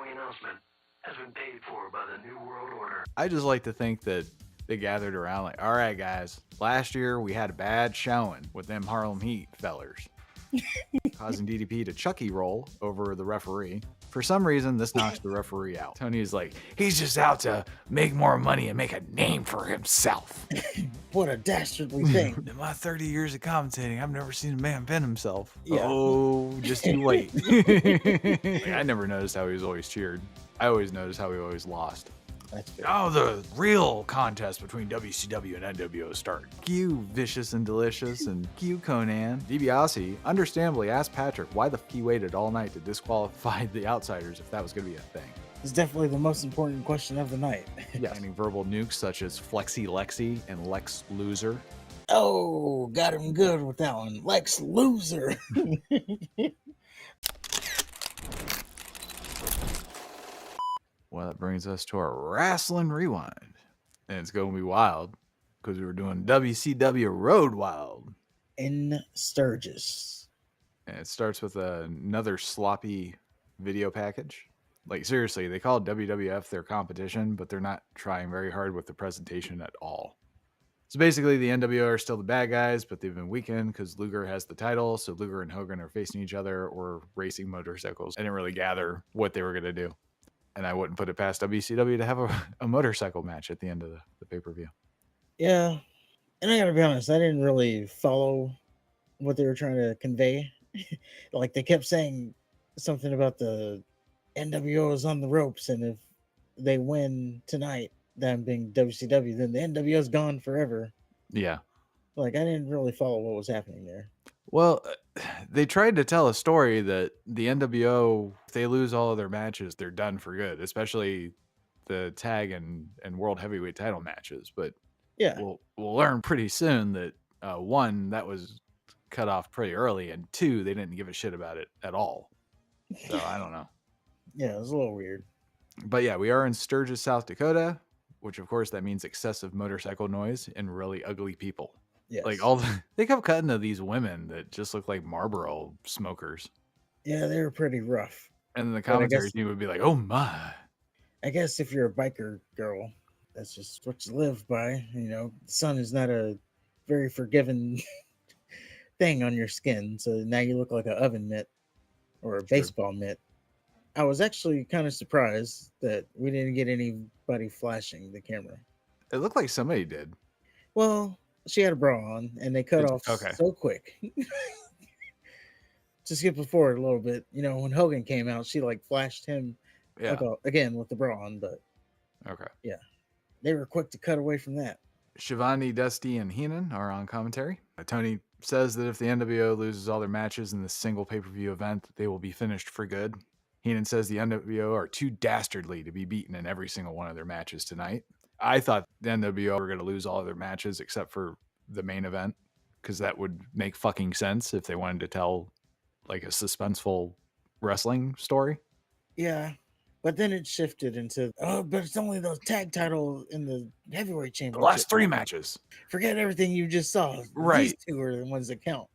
following announcement has been paid for by the New World Order. I just like to think that they gathered around like, all right, guys, last year we had a bad showing with them Harlem Heat fellers, causing DDP to Chucky roll over the referee. For some reason, this knocks the referee out. Tony is like, he's just out to make more money and make a name for himself. What a dastardly thing. In my 30 years of commentating, I've never seen a man pin himself. Yeah. Oh, just you wait. I never noticed how he was always cheered. I always noticed how he always lost. That's fair. Now the real contest between WCW and NWO started. Cue Vicious and Delicious and cue Conan. DiBiase understandably asked Patrick why the f he waited all night to disqualify the Outsiders if that was going to be a thing. It's definitely the most important question of the night. Yes. Landing verbal nukes such as Flexi Lexi and Lex Loser. Oh, got him good with that one. Lex Loser. Well, that brings us to our Wrestling Rewind. And it's going to be wild because we were doing WCW Road Wild. In Sturgis. And it starts with another sloppy video package. Like, seriously, they call WWF their competition, but they're not trying very hard with the presentation at all. So basically, the NWO are still the bad guys, but they've been weakened because Luger has the title. So Luger and Hogan are facing each other or racing motorcycles. I didn't really gather what they were going to do. And I wouldn't put it past WCW to have a motorcycle match at the end of the pay-per-view. Yeah. And I gotta be honest, I didn't really follow what they were trying to convey. Like, they kept saying something about the NWO is on the ropes, and if they win tonight, them being WCW, then the NWO is gone forever. Yeah. Like, I didn't really follow what was happening there. Well, they tried to tell a story that the NWO, if they lose all of their matches, they're done for good, especially the tag and world heavyweight title matches. But Yeah. we'll learn pretty soon that one, that was cut off pretty early, and two, they didn't give a shit about it at all. So I don't know. Yeah, it was a little weird. But yeah, we are in Sturgis, South Dakota, which of course that means excessive motorcycle noise and really ugly people. Yes. Like they kept cutting to these women that just look like Marlboro smokers. Yeah, they were pretty rough. And then the commentary team would be like, "Oh my!" I guess if you're a biker girl, that's just what you live by. You know, the sun is not a very forgiving thing on your skin, so now you look like an oven mitt or a baseball mitt. I was actually kind of surprised that we didn't get anybody flashing the camera. It looked like somebody did. Well, she had a bra on, and they cut off so quick. To skip forward a little bit, you know, when Hogan came out, she like flashed him again with the bra on, but yeah, they were quick to cut away from that. Shivani, Dusty, and Heenan are on commentary. Tony says that if the NWO loses all their matches in this single pay-per-view event, they will be finished for good. Heenan says the NWO are too dastardly to be beaten in every single one of their matches tonight. I thought the NWO were going to lose all of their matches except for the main event, because that would make fucking sense if they wanted to tell like a suspenseful wrestling story. Yeah, but then it shifted into, but it's only the tag title in the heavyweight championship. The last 3 matches. Forget everything you just saw. Right. These 2 are the ones that count.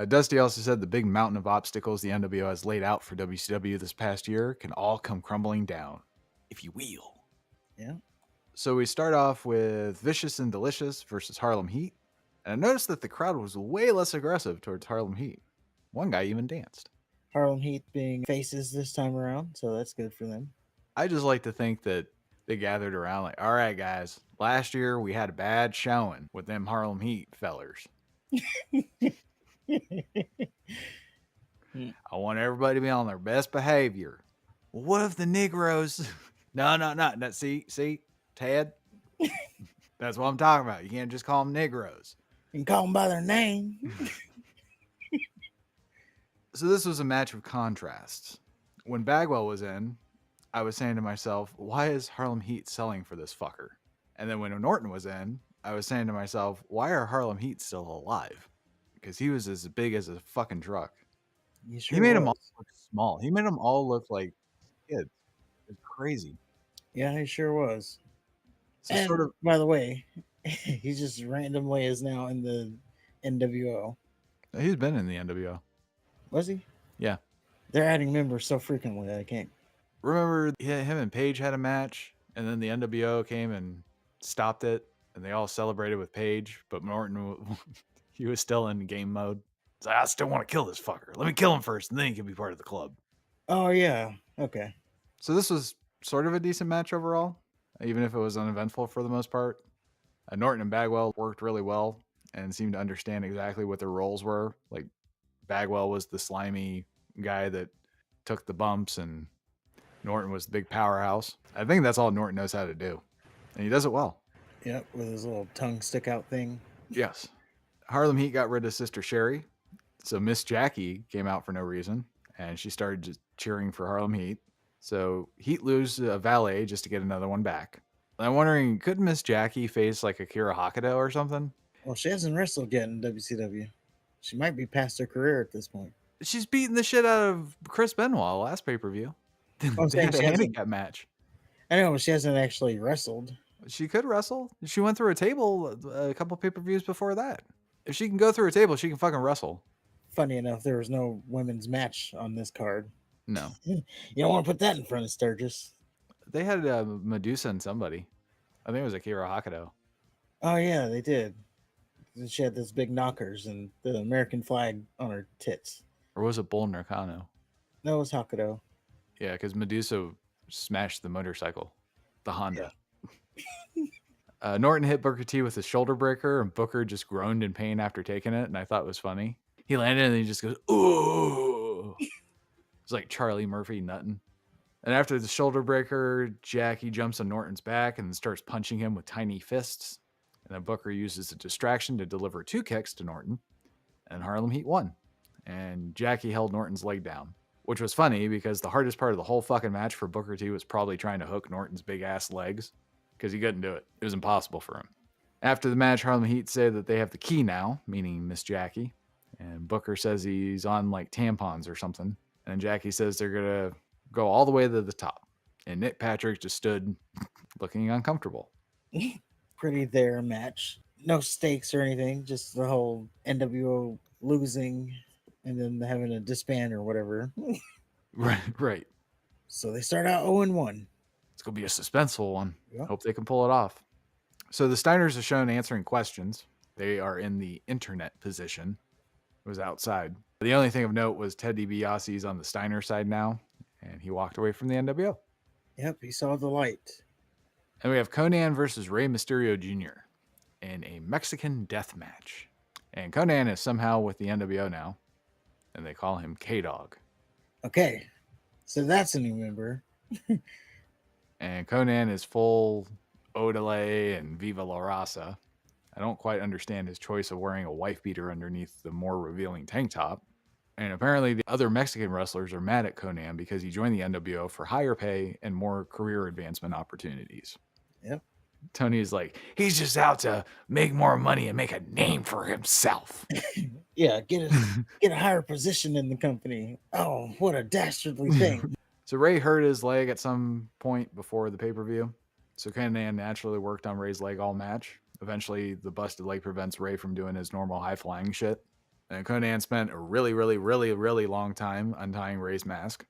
Dusty also said the big mountain of obstacles the NWO has laid out for WCW this past year can all come crumbling down, if you will. Yeah. So we start off with Vicious and Delicious versus Harlem Heat. And I noticed that the crowd was way less aggressive towards Harlem Heat. One guy even danced. Harlem Heat being faces this time around, so that's good for them. I just like to think that they gathered around like, all right, guys, last year we had a bad showing with them Harlem Heat fellers. I want everybody to be on their best behavior. Well, what if the Negroes... No. See, Ted? That's what I'm talking about. You can't just call them Negroes. You can call them by their name. So this was a match of contrasts. When Bagwell was in, I was saying to myself, why is Harlem Heat selling for this fucker? And then when Norton was in, I was saying to myself, why are Harlem Heat still alive? Because he was as big as a fucking truck. He made them all look small. He made them all look like kids. It's crazy. Yeah, he sure was. So and by the way, he just randomly is now in the NWO. He's been in the NWO. Was he? Yeah. They're adding members so frequently I can't. Remember, him and Paige had a match, and then the NWO came and stopped it, and they all celebrated with Paige, but Norton, he was still in game mode. He's like, I still want to kill this fucker. Let me kill him first, and then he can be part of the club. Oh yeah, okay. So this was sort of a decent match overall, even if it was uneventful for the most part. Norton and Bagwell worked really well and seemed to understand exactly what their roles were. Like Bagwell was the slimy guy that took the bumps, and Norton was the big powerhouse. I think that's all Norton knows how to do, and he does it well. Yep, with his little tongue stick out thing. Yes. Harlem Heat got rid of Sister Sherry, so Miss Jackie came out for no reason, and she started just cheering for Harlem Heat. So Heat lose a valet just to get another one back. I'm wondering, could Miss Jackie face like Akira Hokuto or something? Well, she hasn't wrestled yet in WCW. She might be past her career at this point. She's beating the shit out of Chris Benoit last pay-per-view. I'm They saying had a she hasn't. handicap match. I know, but she hasn't actually wrestled. She could wrestle. She went through a table a couple pay-per-views before that. If she can go through a table, she can fucking wrestle. Funny enough, there was no women's match on this card. No. You don't want to put that in front of Sturgis. They had Medusa and somebody. I think it was Akira Hokuto. Oh yeah, they did. She had those big knockers and the American flag on her tits. Or was it Bull Nakano? That was Hakudo. Yeah, because Medusa smashed the motorcycle, the Honda. Norton hit Booker T with his shoulder breaker, and Booker just groaned in pain after taking it, and I thought it was funny. He landed, and he just goes, ooh. It's like Charlie Murphy nutting. And after the shoulder breaker, Jackie jumps on Norton's back and starts punching him with tiny fists. And then Booker uses a distraction to deliver 2 kicks to Norton, and Harlem Heat won. And Jackie held Norton's leg down, which was funny because the hardest part of the whole fucking match for Booker T was probably trying to hook Norton's big ass legs because he couldn't do it. It was impossible for him. After the match, Harlem Heat say that they have the key now, meaning Miss Jackie. And Booker says he's on like tampons or something. And Jackie says they're going to go all the way to the top. And Nick Patrick just stood looking uncomfortable. Pretty there match. No stakes or anything, just the whole NWO losing and then having a disband or whatever. Right. So they start out 0-1. It's going to be a suspenseful one. Yeah. Hope they can pull it off. So the Steiners are shown answering questions. They are in the internet position. It was outside. The only thing of note was Ted DiBiase's on the Steiner side now, and he walked away from the NWO. Yep, he saw the light. And we have Conan versus Rey Mysterio Jr. in a Mexican death match. And Conan is somehow with the NWO now, and they call him K-Dog. Okay, so that's a new member. And Conan is full Odelay and Viva La Raza. I don't quite understand his choice of wearing a wife beater underneath the more revealing tank top. And apparently the other Mexican wrestlers are mad at Conan because he joined the NWO for higher pay and more career advancement opportunities. Yep. Tony is like, he's just out to make more money and make a name for himself. Yeah, get a higher position in the company. Oh, what a dastardly thing. So Ray hurt his leg at some point before the pay-per-view. So Conan naturally worked on Ray's leg all match. Eventually, the busted leg prevents Ray from doing his normal high-flying shit. And Conan spent a really, really, really, really long time untying Ray's mask.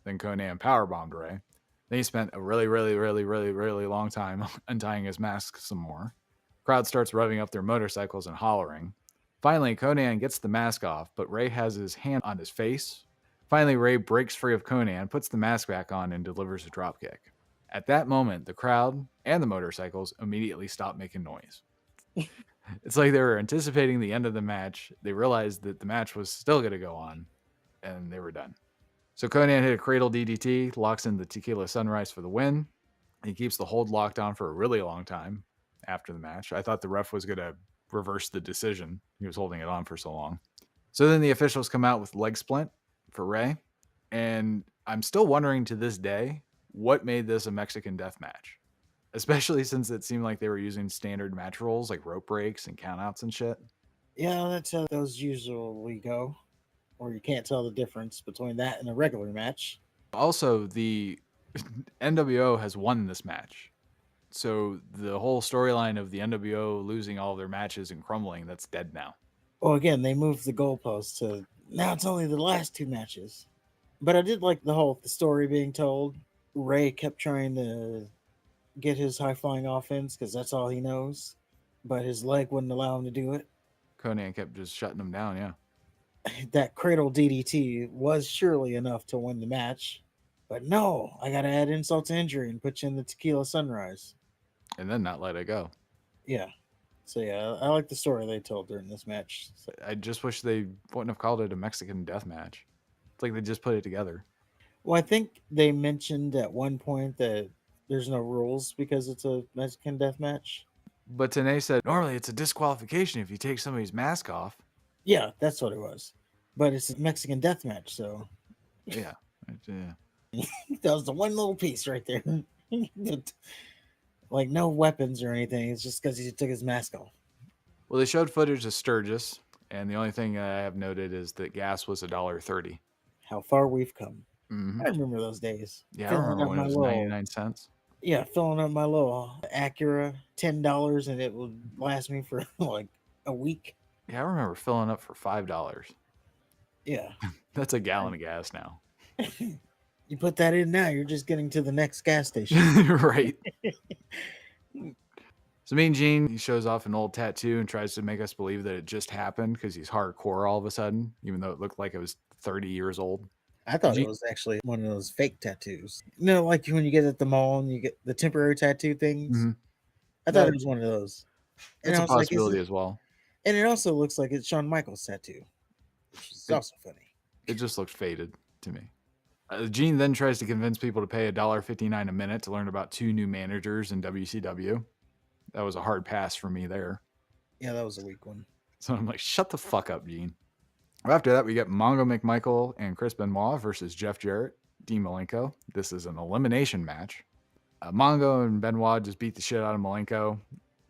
Then Conan powerbombed Ray. Then he spent a really, really, really, really, really long time untying his mask some more. Crowd starts revving up their motorcycles and hollering. Finally, Conan gets the mask off, but Ray has his hand on his face. Finally, Ray breaks free of Conan, puts the mask back on, and delivers a dropkick. At that moment, the crowd and the motorcycles immediately stop making noise. It's like they were anticipating the end of the match. They realized that the match was still going to go on, and they were done. So Conan hit a cradle DDT, locks in the Tequila Sunrise for the win. He keeps the hold locked on for a really long time after the match. I thought the ref was going to reverse the decision. He was holding it on for so long. So then the officials come out with leg splint for Ray. And I'm still wondering to this day what made this a Mexican death match, especially since it seemed like they were using standard match rules like rope breaks and countouts and shit. Yeah, that's how those usually go. Or you can't tell the difference between that and a regular match. Also, the NWO has won this match. So the whole storyline of the NWO losing all their matches and crumbling, that's dead now. Well, again, they moved the goalpost to now it's only the last 2 matches. But I did like the story being told. Ray kept trying to get his high flying offense because that's all he knows, but his leg wouldn't allow him to do it. Conan kept just shutting him down. Yeah. That cradle DDT was surely enough to win the match, but no, I got to add insult to injury and put you in the tequila sunrise. And then not let it go. Yeah. So yeah, I like the story they told during this match. So, I just wish they wouldn't have called it a Mexican death match. It's like they just put it together. well, I think they mentioned at one point that there's no rules because it's a Mexican death match. But Tanay said normally it's a disqualification if you take somebody's mask off. Yeah, that's what it was. But it's a Mexican death match, so Yeah. Yeah. that was the one little piece right there. Like no weapons or anything. It's just because he took his mask off. Well, they showed footage of Sturgis, and the only thing I have noted is that gas was $1.30. How far we've come. Mm-hmm. I remember those days. Yeah, I remember when it was 99 cents. Filling up my little Acura, $10, and it would last me for like a week. Yeah, I remember filling up for $5. Yeah. That's a gallon of gas now. You put that in now, you're just getting to the next gas station. Right. So Mean Gene, he shows off an old tattoo and tries to make us believe that it just happened because he's hardcore all of a sudden, even though it looked like it was 30 years old. I thought Gene- it was actually one of those fake tattoos. You know, like when you get at the mall and you get the temporary tattoo things. Mhm. I thought That- it was one of those. And It's I a was like, possibility as well. and it also looks like it's Shawn Michaels' tattoo, which is also funny. It just looked faded to me. Gene then tries to convince people to pay $1.59 a minute to learn about 2 new managers in WCW. That was a hard pass for me there. Yeah, that was a weak one. So I'm like, shut the fuck up, Gene. After that, we get Mongo McMichael and Chris Benoit versus Jeff Jarrett, Dean Malenko. This is an elimination match. Mongo and Benoit just beat the shit out of Malenko.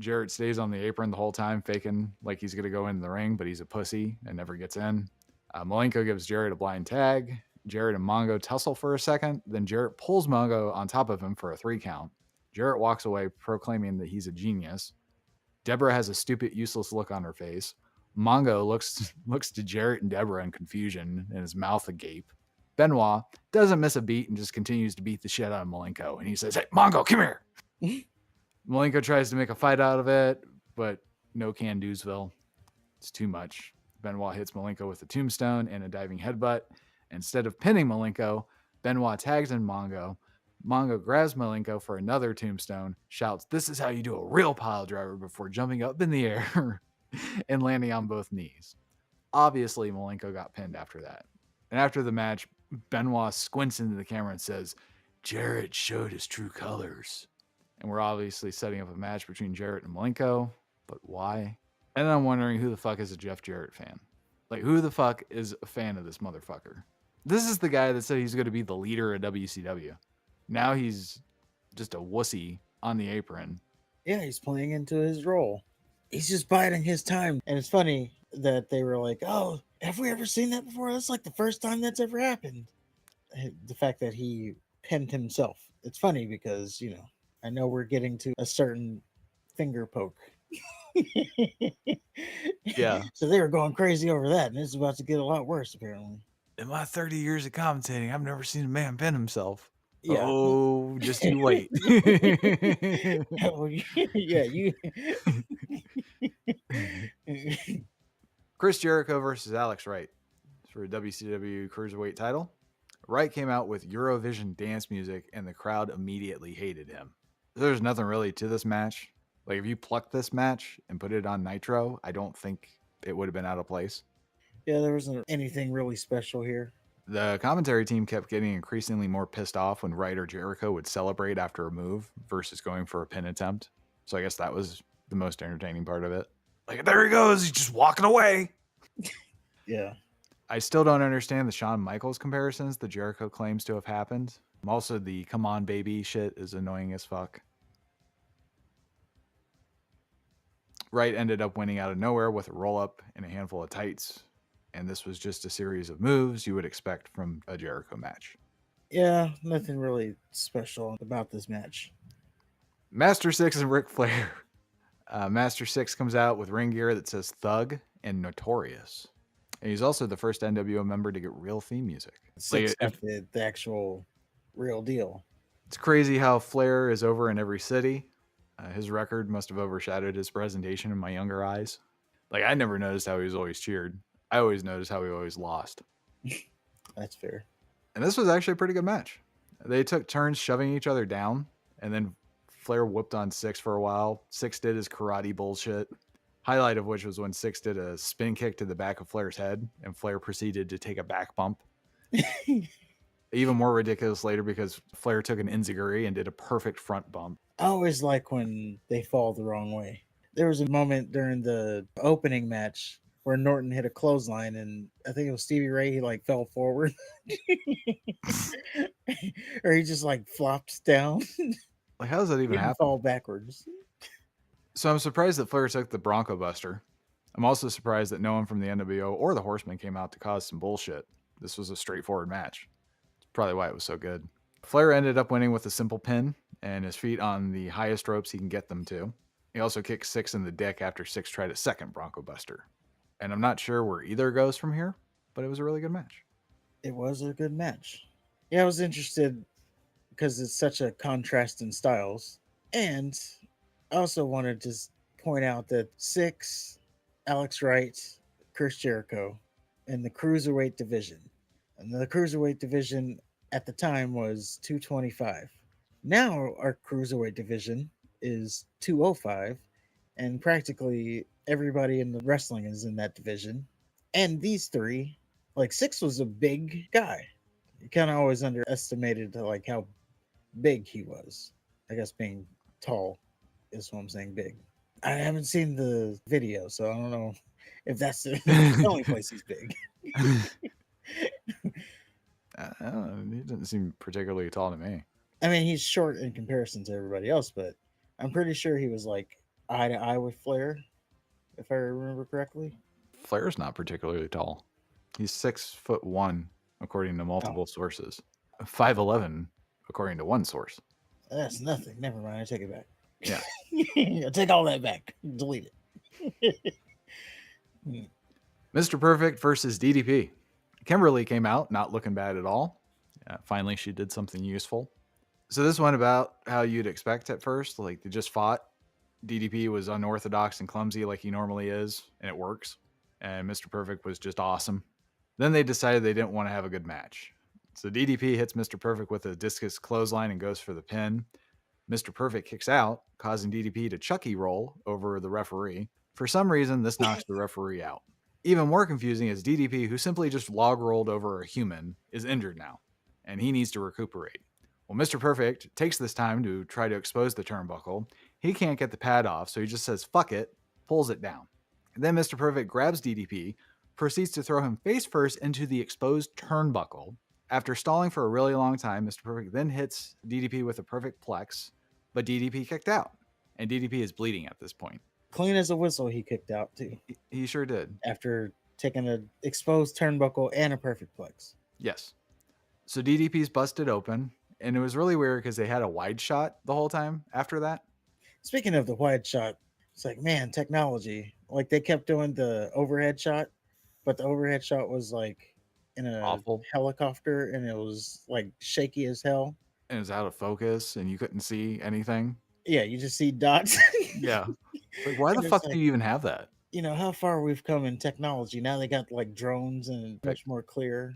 Jarrett stays on the apron the whole time, faking like he's going to go in the ring, but he's a pussy and never gets in. Malenko gives Jarrett a blind tag. Jarrett and Mongo tussle for a second. Then Jarrett pulls Mongo on top of him for a 3 count. Jarrett walks away, proclaiming that he's a genius. Deborah has a stupid, useless look on her face. Mongo looks to Jarrett and Deborah in confusion and his mouth agape. Benoit doesn't miss a beat and just continues to beat the shit out of Malenko. And he says, "Hey, Mongo, come here." Malenko tries to make a fight out of it, but no can do'sville. It's too much. Benoit hits Malenko with a tombstone and a diving headbutt. Instead of pinning Malenko, Benoit tags in Mongo. Mongo grabs Malenko for another tombstone, shouts, "This is how you do a real pile driver," before jumping up in the air and landing on both knees. Obviously, Malenko got pinned after that. And after the match, Benoit squints into the camera and says, "Jarrett showed his true colors." And we're obviously setting up a match between Jarrett and Malenko, but why? And I'm wondering who the fuck is a Jeff Jarrett fan? Like, who the fuck is a fan of this motherfucker? This is the guy that said he's going to be the leader of WCW. Now he's just a wussy on the apron. Yeah, he's playing into his role. He's just biding his time. And it's funny that they were like, "Oh, have we ever seen that before? That's like the first time that's ever happened." The fact that he pinned himself. It's funny because, I know we're getting to a certain finger poke. Yeah. So they were going crazy over that, and it's about to get a lot worse, apparently. In my 30 years of commentating, I've never seen a man pin himself. Yeah. Oh, just you wait. Yeah, you. Chris Jericho versus Alex Wright for a WCW Cruiserweight title. Wright came out with Eurovision dance music, and the crowd immediately hated him. There's nothing really to this match. Like, if you plucked this match and put it on Nitro, I don't think it would have been out of place. Yeah, there wasn't anything really special here. The commentary team kept getting increasingly more pissed off when Wright or Jericho would celebrate after a move versus going for a pin attempt. So I guess that was the most entertaining part of it. Like, there he goes. He's just walking away. Yeah. I still don't understand the Shawn Michaels comparisons that Jericho claims to have happened. Also, the "come on, baby" shit is annoying as fuck. Wright ended up winning out of nowhere with a roll-up and a handful of tights. And this was just a series of moves you would expect from a Jericho match. Yeah, nothing really special about this match. Master Six and Ric Flair. Master Six comes out with ring gear that says Thug and Notorious. And he's also the first NWO member to get real theme music. Six got the actual real deal. It's crazy how Flair is over in every city. His record must have overshadowed his presentation in my younger eyes. Like, I never noticed how he was always cheered. I always noticed how he always lost. That's fair. And this was actually a pretty good match. They took turns shoving each other down, and then Flair whooped on Six for a while. Six did his karate bullshit. Highlight of which was when Six did a spin kick to the back of Flair's head, and Flair proceeded to take a back bump. Even more ridiculous later because Flair took an enziguri and did a perfect front bump. I always like when they fall the wrong way. There was a moment during the opening match where Norton hit a clothesline, and I think it was Stevie Ray. He like fell forward, or he just like flopped down. Like, how does that even He didn't happen? fall backwards. So I'm surprised that Flair took the Bronco Buster. I'm also surprised that no one from the NWO or the Horsemen came out to cause some bullshit. This was a straightforward match. It's probably why it was so good. Flair ended up winning with a simple pin and his feet on the highest ropes he can get them to. He also kicked Six in the dick after Six tried a second Bronco Buster. And I'm not sure where either goes from here, but it was a really good match. It was a good match. Yeah, I was interested because it's such a contrast in styles. And I also wanted to point out that Six, Alex Wright, Chris Jericho in the cruiserweight division. And the cruiserweight division at the time was 225. Now our cruiserweight division is 205, and practically everybody in the wrestling is in that division. And these three, like Six was a big guy. You kind of always underestimated like how big he was. I guess being tall is what I'm saying big. I haven't seen the video, so I don't know if that's the only place he's big. I don't know, he doesn't seem particularly tall to me. I mean, he's short in comparison to everybody else, but I'm pretty sure he was like eye to eye with Flair, if I remember correctly. Flair's not particularly tall. He's 6'1", according to multiple sources. 5'11", according to one source. That's nothing. Never mind. I take it back. Yeah. I take all that back. Delete it. Mr. Perfect versus DDP. Kimberly came out not looking bad at all. Finally, she did something useful. So this went about how you'd expect at first. Like, they just fought. DDP was unorthodox and clumsy like he normally is, and it works. And Mr. Perfect was just awesome. Then they decided they didn't want to have a good match. So DDP hits Mr. Perfect with a discus clothesline and goes for the pin. Mr. Perfect kicks out, causing DDP to Chucky roll over the referee. For some reason, this knocks the referee out. Even more confusing is DDP, who simply just log rolled over a human, is injured now, and he needs to recuperate. Well, Mr. Perfect takes this time to try to expose the turnbuckle. He can't get the pad off, so he just says, fuck it, pulls it down. And then Mr. Perfect grabs DDP, proceeds to throw him face first into the exposed turnbuckle. After stalling for a really long time, Mr. Perfect then hits DDP with a perfect plex, but DDP kicked out, and DDP is bleeding at this point. Clean as a whistle, he kicked out too. He sure did. After taking an exposed turnbuckle and a perfect plex. Yes. So DDP's busted open, and it was really weird because they had a wide shot the whole time after that. Speaking of the wide shot, it's like, man, technology. Like, they kept doing the overhead shot, but the overhead shot was like in a Awful. helicopter, and it was like shaky as hell. And it was out of focus, and you couldn't see anything. Yeah, you just see dots. Yeah. Like, why the fuck do you even have that? You know, how far we've come in technology. Now they got like drones and much more clear.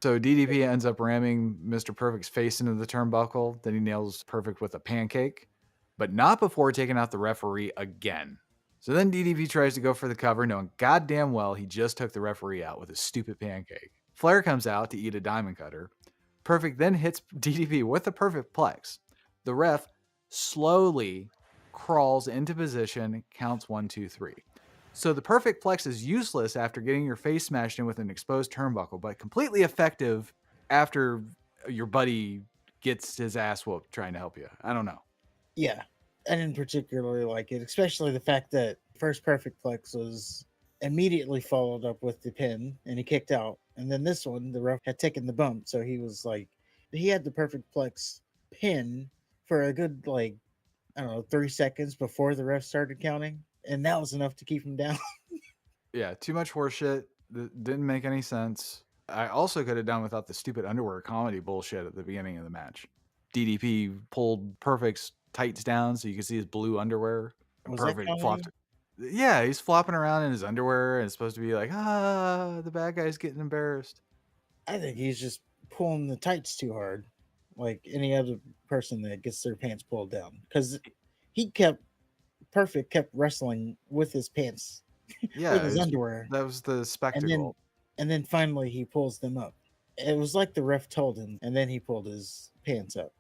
So DDP ends up ramming Mr. Perfect's face into the turnbuckle. Then he nails Perfect with a pancake, but not before taking out the referee again. So then DDP tries to go for the cover, knowing goddamn well he just took the referee out with a stupid pancake. Flair comes out to eat a diamond cutter. Perfect then hits DDP with a perfect plex. The ref slowly crawls into position, counts 1, 2, 3. So the perfect plex is useless after getting your face smashed in with an exposed turnbuckle, but completely effective after your buddy gets his ass whooped trying to help you. I don't know. Yeah, I didn't particularly like it, especially the fact that first perfect plex was immediately followed up with the pin, and he kicked out. And then this one, the ref had taken the bump, so he was like, he had the perfect plex pin for a good, like, I don't know, 3 seconds before the ref started counting. And that was enough to keep him down. Yeah, too much horseshit. Didn't make any sense. I also could have done without the stupid underwear comedy bullshit at the beginning of the match. DDP pulled Perfect's tights down so you could see his blue underwear. Was that Perfect comedy? flopped. Yeah, he's flopping around in his underwear and it's supposed to be like, the bad guy's getting embarrassed. I think he's just pulling the tights too hard, like any other person that gets their pants pulled down. Because Perfect kept wrestling with his pants, with Yeah, his underwear, that was the and then spectacle. finally he pulls them up. It was like the ref told him, and then he pulled his pants up.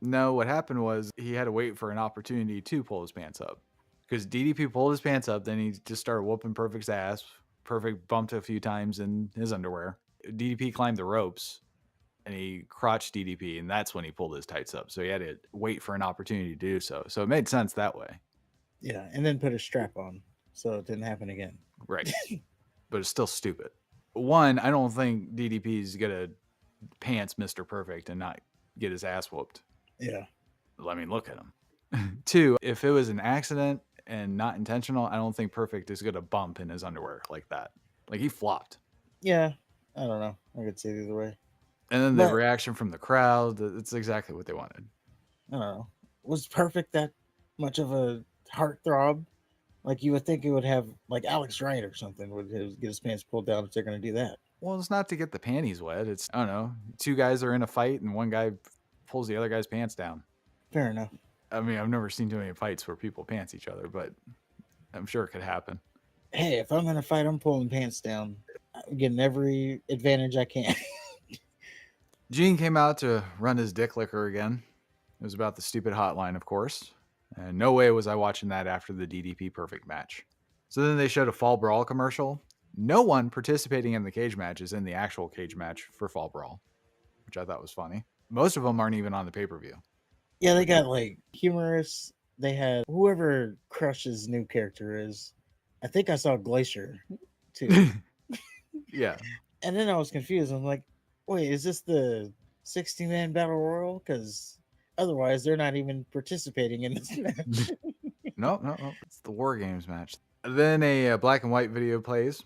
No, what happened was he had to wait for an opportunity to pull his pants up. Because DDP pulled his pants up, then he just started whooping Perfect's ass. Perfect bumped a few times in his underwear. DDP climbed the ropes and he crotched DDP, and that's when he pulled his tights up. So he had to wait for an opportunity to do so. So it made sense that way. Yeah, and then put a strap on, so it didn't happen again. Right. But it's still stupid. One, I don't think DDP's gonna pants Mr. Perfect and not get his ass whooped. Yeah, I mean, look at him. Two, if it was an accident and not intentional, I don't think Perfect is gonna bump in his underwear like that. Like he flopped. yeah. I don't know. I could see it either way. And then the But reaction from the crowd, it's exactly what they wanted. I don't know. Was Perfect that much of a heartthrob? Like you would think it would have, like Alex Wright or something would get his pants pulled down if they're going to do that. Well, it's not to get the panties wet. It's, I don't know, two guys are in a fight and one guy pulls the other guy's pants down. Fair enough. I mean, I've never seen too many fights where people pants each other, but I'm sure it could happen. Hey, if I'm going to fight, I'm pulling pants down. I'm getting every advantage I can. Gene came out to run his dick licker again. It was about the stupid hotline, of course. And no way was I watching that after the DDP Perfect match. So then they showed a Fall Brawl commercial. No one participating in the cage match is in the actual cage match for Fall Brawl, which I thought was funny. Most of them aren't even on the pay-per-view. Yeah, they got like humorous. They had whoever Crush's new character is. I think I saw Glacier too. Yeah. And then I was confused. I'm like, wait, is this the 60-man battle royal? Because otherwise, they're not even participating in this match. No. It's the War Games match. Then a black and white video plays.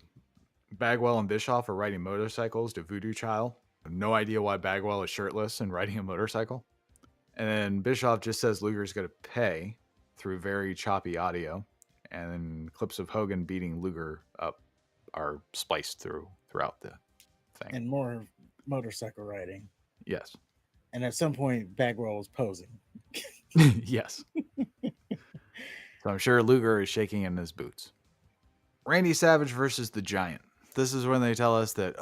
Bagwell and Bischoff are riding motorcycles to Voodoo Child. No idea why Bagwell is shirtless and riding a motorcycle. And then Bischoff just says Luger's going to pay through very choppy audio. And then clips of Hogan beating Luger up are spliced throughout the thing. And more motorcycle riding. Yes. And at some point, Bagwell was posing. Yes. So I'm sure Luger is shaking in his boots. Randy Savage versus the Giant. This is when they tell us that,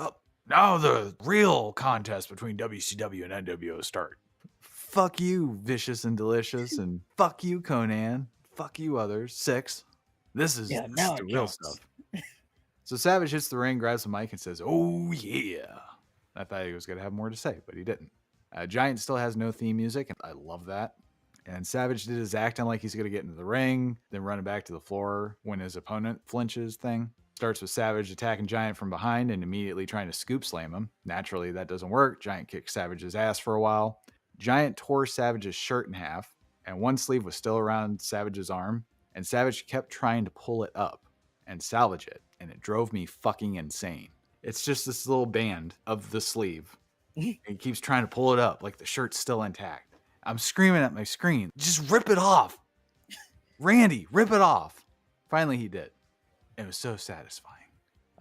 now the real contest between WCW and NWO start. Fuck you, Vicious and Delicious, and fuck you, Conan. Fuck you, others. 6. This is now the it real counts. stuff. So Savage hits the ring, grabs the mic, and says, "Oh yeah." I thought he was going to have more to say, but he didn't. Giant still has no theme music, and I love that. And Savage did his acting like he's going to get into the ring, then running back to the floor when his opponent flinches thing. Starts with Savage attacking Giant from behind and immediately trying to scoop slam him. Naturally, that doesn't work. Giant kicks Savage's ass for a while. Giant tore Savage's shirt in half, and one sleeve was still around Savage's arm, and Savage kept trying to pull it up and salvage it, and it drove me fucking insane. It's just this little band of the sleeve. And he keeps trying to pull it up like the shirt's still intact. I'm screaming at my screen, just rip it off. Randy, rip it off. Finally, he did. It was so satisfying.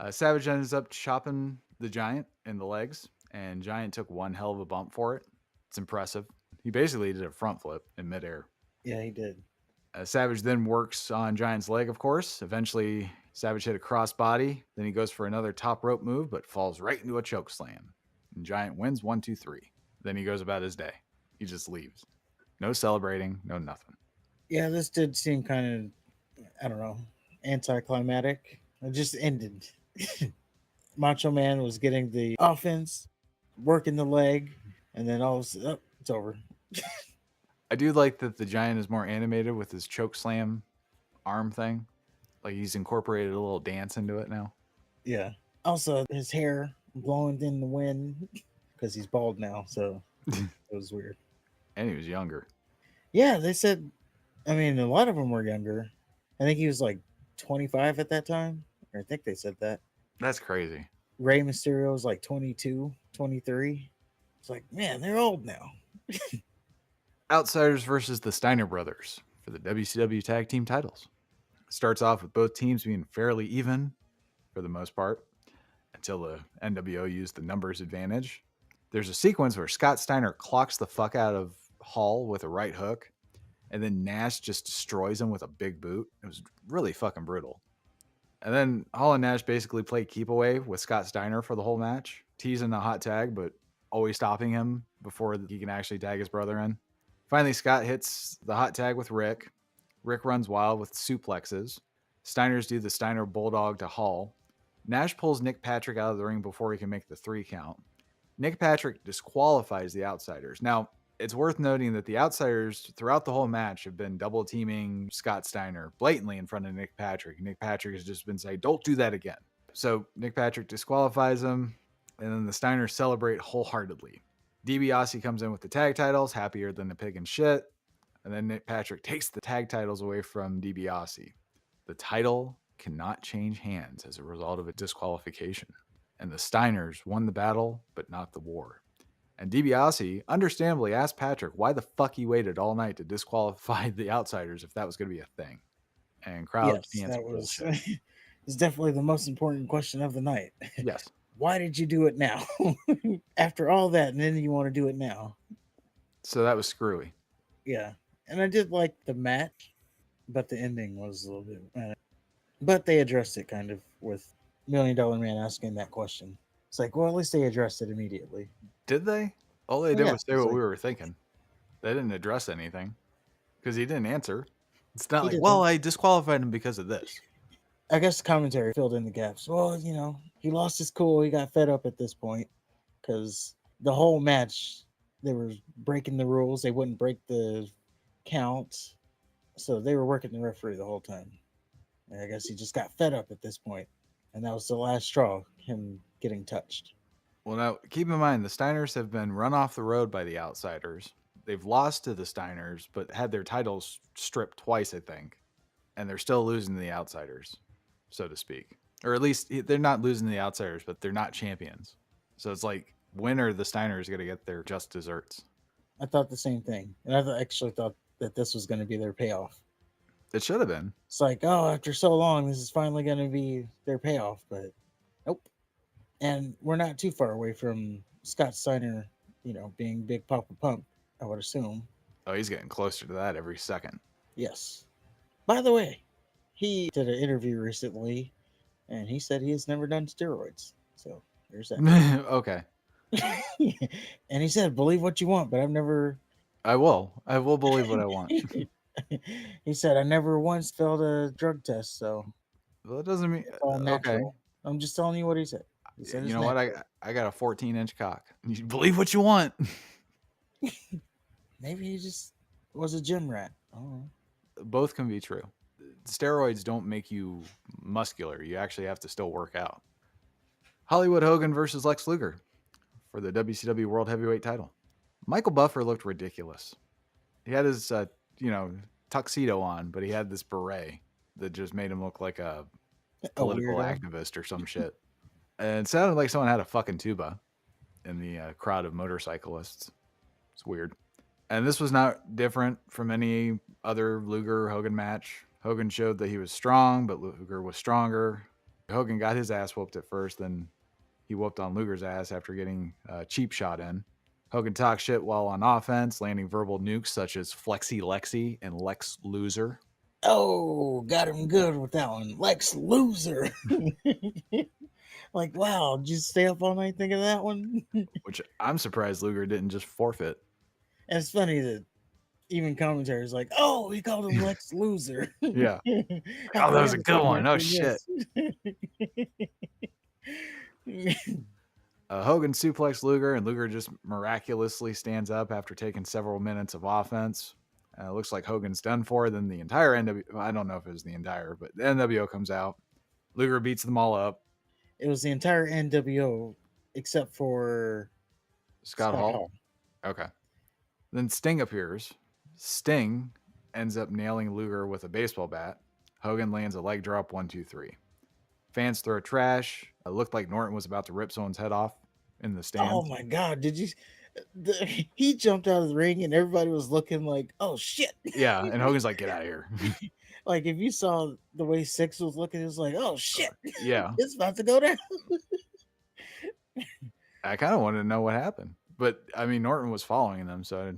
Savage ends up chopping the Giant in the legs, and Giant took one hell of a bump for it. It's impressive. He basically did a front flip in midair. Yeah, he did. Savage then works on Giant's leg, of course. Eventually, Savage hit a crossbody. Then he goes for another top rope move, but falls right into a choke slam. And Giant wins 1, 2, 3. Then he goes about his day. He just leaves. No celebrating, no nothing. Yeah, this did seem kind of, I don't know, anticlimactic. It just ended. Macho Man was getting the offense, working the leg, and then all of a sudden, it's over. I do like that the Giant is more animated with his choke slam arm thing. Like he's incorporated a little dance into it now. Yeah. Also, his hair blowing in the wind because he's bald now, so it was weird. And he was younger. Yeah, they said, I mean, a lot of them were younger. I think he was like 25 at that time. Or I think they said that. That's crazy. Rey Mysterio's like 22, 23. It's like, man, they're old now. Outsiders versus the Steiner brothers for the WCW tag team titles. Starts off with both teams being fairly even for the most part until the NWO used the numbers advantage. There's a sequence where Scott Steiner clocks the fuck out of Hall with a right hook, and then Nash just destroys him with a big boot. It was really fucking brutal. And then Hall and Nash basically play keep away with Scott Steiner for the whole match, teasing the hot tag, but always stopping him before he can actually tag his brother in. Finally, Scott hits the hot tag with Rick. Rick runs wild with suplexes. Steiner's do the Steiner Bulldog to Hall. Nash pulls Nick Patrick out of the ring before he can make the 3 count. Nick Patrick disqualifies the Outsiders. Now, it's worth noting that the Outsiders throughout the whole match have been double teaming Scott Steiner blatantly in front of Nick Patrick. Nick Patrick has just been saying, don't do that again. So Nick Patrick disqualifies him, and then the Steiners celebrate wholeheartedly. DiBiase comes in with the tag titles, happier than a pig in shit. And then Nick Patrick takes the tag titles away from DiBiase. The title cannot change hands as a result of a disqualification. And the Steiners won the battle, but not the war. And DiBiase understandably asked Patrick why the fuck he waited all night to disqualify the Outsiders if that was going to be a thing. And crowd Yes, chants that was bullshit. it's definitely the most important question of the night. Yes. Why did you do it now? After all that, and then you want to do it now? So that was screwy. Yeah, and I did like the match, but the ending was a little bit. But they addressed it kind of with $1 Million Man asking that question. It's like, well, at least they addressed it immediately. Did they? All they did Yeah, was say it's what like we were thinking. They didn't address anything because he didn't answer. It's not he like, well, didn't. I disqualified him because of this. I guess the commentary filled in the gaps. Well, he lost his cool. He got fed up at this point because the whole match they were breaking the rules. They wouldn't break the count, so they were working the referee the whole time. And I guess he just got fed up at this point, and that was the last straw. Him getting touched. Well, now keep in mind the Steiners have been run off the road by the Outsiders. They've lost to the Steiners, but had their titles stripped twice, I think, and they're still losing to the Outsiders, so to speak. Or at least they're not losing to the Outsiders, but they're not champions. So it's like, when are the Steiners going to get their just desserts? I thought the same thing, and actually thought that this was going to be their payoff. It should have been. It's like, oh, after so long, this is finally going to be their payoff, but nope. And we're not too far away from Scott Steiner, being Big Papa Pump, I would assume. Oh, he's getting closer to that every second. Yes. By the way, he did an interview recently, and he said he has never done steroids. So there's that. Okay. And he said, believe what you want, but I've never. I will believe what I want. He said, I never once failed a drug test, so Well, it doesn't mean it's all okay. natural. I'm just telling you what he said. He said You it's know what? natural. I got a 14-inch cock. You believe what you want. Maybe he just was a gym rat. I don't know. Both can be true. Steroids don't make you muscular. You actually have to still work out. Hollywood Hogan versus Lex Luger for the WCW World Heavyweight title. Michael Buffer looked ridiculous. He had his, tuxedo on, but he had this beret that just made him look like a political weirdo. activist or some shit. And it sounded like someone had a fucking tuba in the crowd of motorcyclists. It's weird. And this was not different from any other Luger Hogan match. Hogan showed that he was strong, but Luger was stronger. Hogan got his ass whooped at first, then he whooped on Luger's ass after getting a cheap shot in. Hogan talked shit while on offense, landing verbal nukes such as Flexi Lexi and Lex Loser. Oh, got him good with that one. Lex Loser. Like, wow, did you stay up all night thinking of that one? Which I'm surprised Luger didn't just forfeit. And it's funny that even commentators like, oh, he called him Lex Loser. Yeah. After That was he a had good to one. Oh, mention shit. this. Hogan suplex Luger, and Luger just miraculously stands up after taking several minutes of offense. It looks like Hogan's done for. Then the entire NWO, I don't know if it was the entire, but the NWO comes out. Luger beats them all up. It was the entire NWO except for Scott Hall. Okay. Then Sting appears. Sting ends up nailing Luger with a baseball bat. Hogan lands a leg drop 1, 2, 3. Fans throw trash. It looked like Norton was about to rip someone's head off in the stands. Oh my god! Did you? He jumped out of the ring and everybody was looking like, "Oh shit!" Yeah, and Hogan's like, "Get out of here." Like if you saw the way Six was looking, it was like, "Oh shit, Yeah, it's about to go down." I kind of wanted to know what happened, but I mean, Norton was following them, so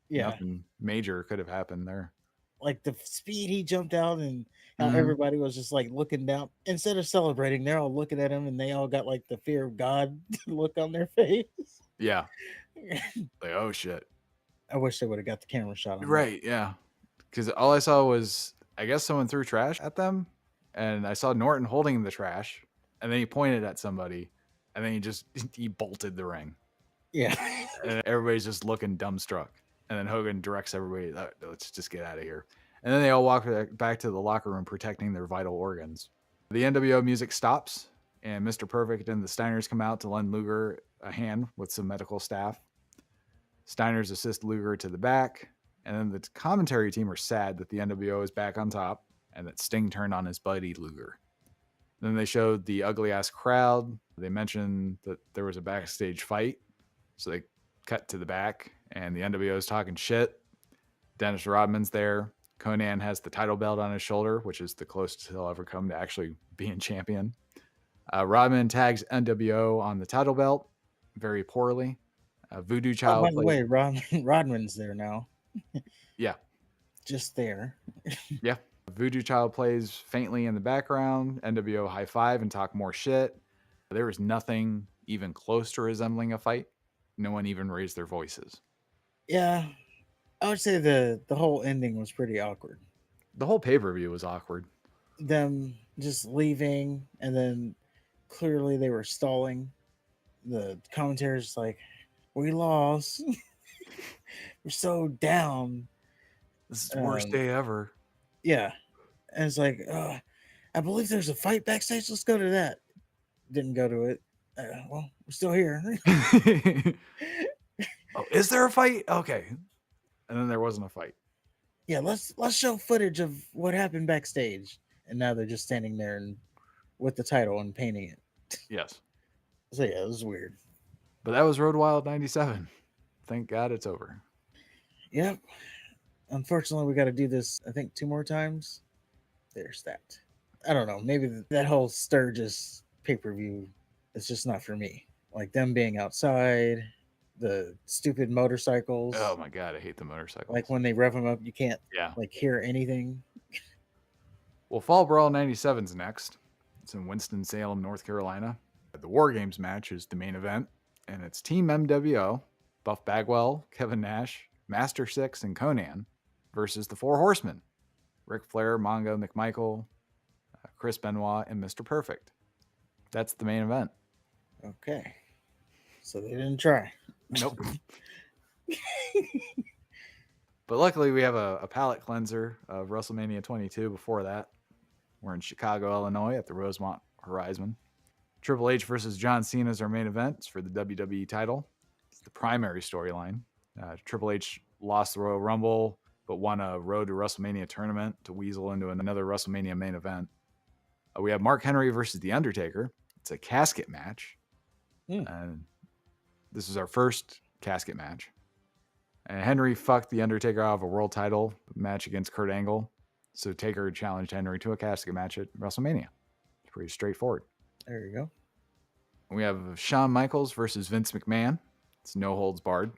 Yeah, nothing major could have happened there. like the speed he jumped out and how Mhm. everybody was just like looking down instead of celebrating. They're all looking at him and they all got like the fear of God look on their face. Yeah, like, oh shit. I wish they would have got the camera shot on that. Right, yeah. Because all I saw was, I guess someone threw trash at them, and I saw Norton holding the trash, and then he pointed at somebody, and then he bolted the ring, Yeah. and everybody's just looking dumbstruck. And then Hogan directs everybody, let's just get out of here. And then they all walk back to the locker room protecting their vital organs. The NWO music stops, and Mr. Perfect and the Steiners come out to lend Luger a hand with some medical staff. Steiners assist Luger to the back, and then the commentary team are sad that the NWO is back on top and that Sting turned on his buddy Luger. Then they showed the ugly ass crowd. They mentioned that there was a backstage fight, so they cut to the back, and the NWO is talking shit. Dennis Rodman's there. Conan has the title belt on his shoulder, which is the closest he'll ever come to actually being champion. Rodman tags NWO on the title belt very poorly. Voodoo Oh, Child by the plays. way, Rodman's there now. Yeah, Just there. yeah. Voodoo Child plays faintly in the background. NWO high five and talk more shit. There was nothing even close to resembling a fight. No one even raised their voices. Yeah. I would say the whole ending was pretty awkward. The whole pay-per-view was awkward. Them just leaving and then clearly they were stalling. The commentator's like, "We lost. We're so down." This is the worst day ever. Yeah. And it's like, I believe there's a fight backstage. Let's go to that. Didn't go to it. Well, we're still here. Oh, is there a fight? Okay. And then there wasn't a fight. Yeah, let's show footage of what happened backstage. And now they're just standing there and with the title and painting it. Yes. So yeah, it was weird. But that was Road Wild 97. Thank God it's over. Yep. Unfortunately, we got to do this, I think, 2 more times. There's that. I don't know. Maybe that whole Sturgis pay per view is just not for me. Like them being outside, the stupid motorcycles. Oh my God, I hate the motorcycles. Like when they rev them up, you can't Yeah. like hear anything. Well, Fall Brawl 97's next. It's in Winston-Salem, North Carolina. The War Games match is the main event, and it's Team MWO, Buff Bagwell, Kevin Nash, Master Six, and Conan versus the Four Horsemen, Ric Flair, Mongo, McMichael, Chris Benoit, and Mr. Perfect. That's the main event. Okay. So they didn't try. Nope. But luckily, we have a palate cleanser of WrestleMania 22 before that. We're in Chicago, Illinois at the Rosemont Horizon. Triple H versus John Cena is our main event. It's for the WWE title. It's the primary storyline. Triple H lost the Royal Rumble, but won a Road to WrestleMania tournament to weasel into another WrestleMania main event. We have Mark Henry versus The Undertaker. It's a casket match. And this is our first casket match. And Henry fucked The Undertaker out of a world title match against Kurt Angle. So Taker challenged Henry to a casket match at WrestleMania. It's pretty straightforward. There you go. We have Shawn Michaels versus Vince McMahon. It's no holds barred.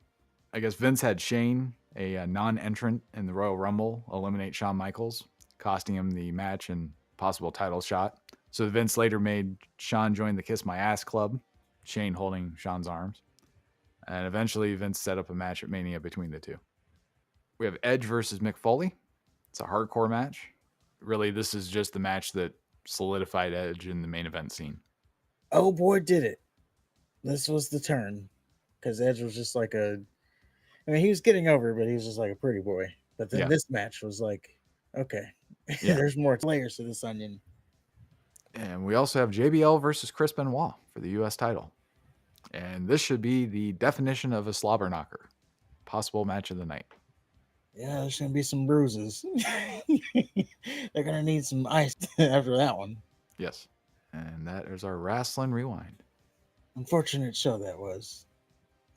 I guess Vince had Shane, a non-entrant in the Royal Rumble, eliminate Shawn Michaels, costing him the match and possible title shot. So Vince later made Shawn join the Kiss My Ass Club, Shane holding Shawn's arms. And eventually Vince set up a match at Mania between the two. We have Edge versus Mick Foley. It's a hardcore match. Really, this is just the match that solidified Edge in the main event scene. Oh boy, did it. This was the turn. Because Edge was just like I mean, he was getting over, but he was just like a pretty boy. But then this match was like, okay, there's more layers to this onion. And we also have JBL versus Chris Benoit for the U.S. title. And this should be the definition of a slobber knocker. Possible match of the night. Yeah, there's going to be some bruises. They're going to need some ice after that one. Yes. And that is our Wrestling Rewind. Unfortunate show that was.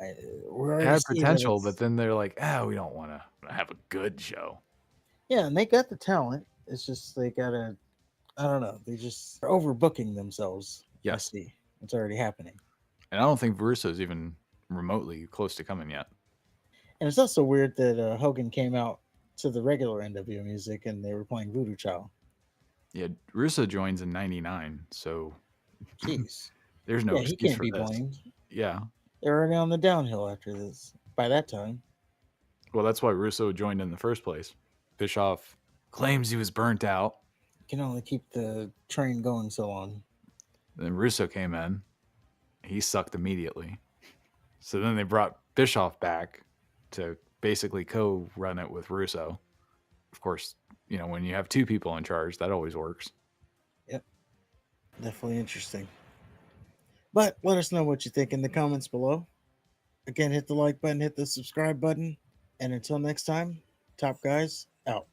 I, we It already had see that potential, but it's then they're like, we don't want to have a good show. yeah, and they got the talent. It's just they gotta. I don't know. They just are overbooking themselves. I Yes. see. It's already happening. And I don't think Russo's even remotely close to coming yet. And it's also weird that Hogan came out to the regular NWO music and they were playing Voodoo Child. Yeah, Russo joins in 99, so Jeez. there's no Yeah, he excuse can't for be this. blamed. Yeah. They're already on the downhill after this. By that time. Well, that's why Russo joined in the first place. Bischoff claims he was burnt out. You can only keep the train going so long. Then Russo came in. He sucked immediately. So then they brought Bischoff back to basically co-run it with Russo. Of course, when you have two people in charge, that always works. Yep. Definitely interesting. But let us know what you think in the comments below. Again, hit the like button, hit the subscribe button. And until next time, Top Guys out.